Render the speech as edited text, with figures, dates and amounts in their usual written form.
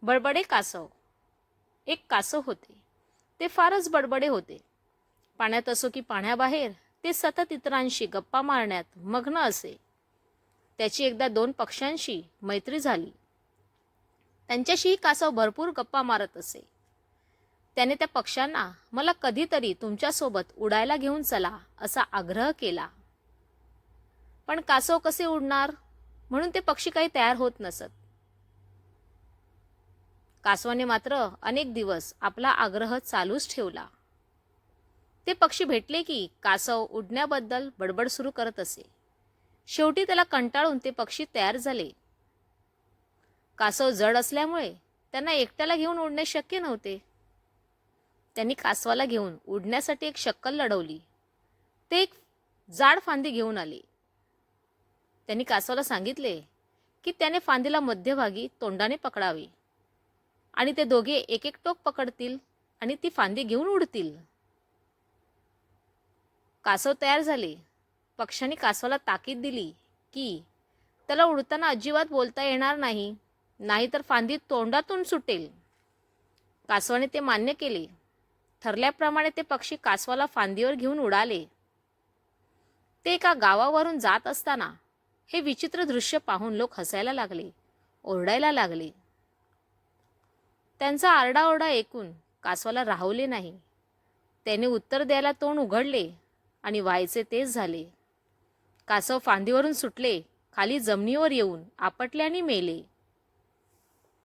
बडबडे कासव. एक कासव होते. ते फारच बडबडे होते. पाण्यात असो की पाण्याबाहेर ते सतत इतरांशी गप्पा मारण्यात मग्न असे. त्याची एकदा 2 पक्ष्यांशी मैत्री झाली. त्यांच्याशीही कासव भरपूर गप्पा मारत असे. त्याने त्या पक्ष्यांना मला कधीतरी तुमच्यासोबत उडायला घेऊन चला असा आग्रह केला. पण कासव कसे उडणार म्हणून ते पक्षी काही तयार होत नसत. कासवाने मात्र अनेक दिवस आपला आग्रह चालूच ठेवला. ते पक्षी भेटले की कासव उडण्याबद्दल बडबड सुरू करत असे. शेवटी त्याला कंटाळून ते पक्षी तयार झाले. कासव जड असल्यामुळे त्यांना एकट्याला घेऊन उडणे शक्य नव्हते. त्यांनी कासवाला घेऊन उडण्यासाठी एक शक्कल लढवली. ते एक जाड फांदी घेऊन आले. त्यांनी कासवाला सांगितले की त्याने फांदीला मध्यभागी तोंडाने पकडावे आणि ते दोघे एक एक टोक पकडतील आणि ती फांदी घेऊन उडतील. कासव तयार झाले. पक्ष्यांनी कासवाला ताकीद दिली की त्याला उडताना अजिबात बोलता येणार नाही, नाहीतर फांदी तोंडातून सुटेल. कासवाने ते मान्य केले. ठरल्याप्रमाणे ते पक्षी कासवाला फांदीवर घेऊन उडाले. ते एका गावावरून जात असताना हे विचित्र दृश्य पाहून लोक हसायला लागले, ओरडायला लागले. त्यांचा आरडाओरडा ऐकून कासवाला राहवले नाही. त्याने उत्तर द्यायला तोंड उघडले आणि व्हायचे तेच झाले. कासव फांदीवरून सुटले, खाली जमिनीवर येऊन आपटले आणि मेले.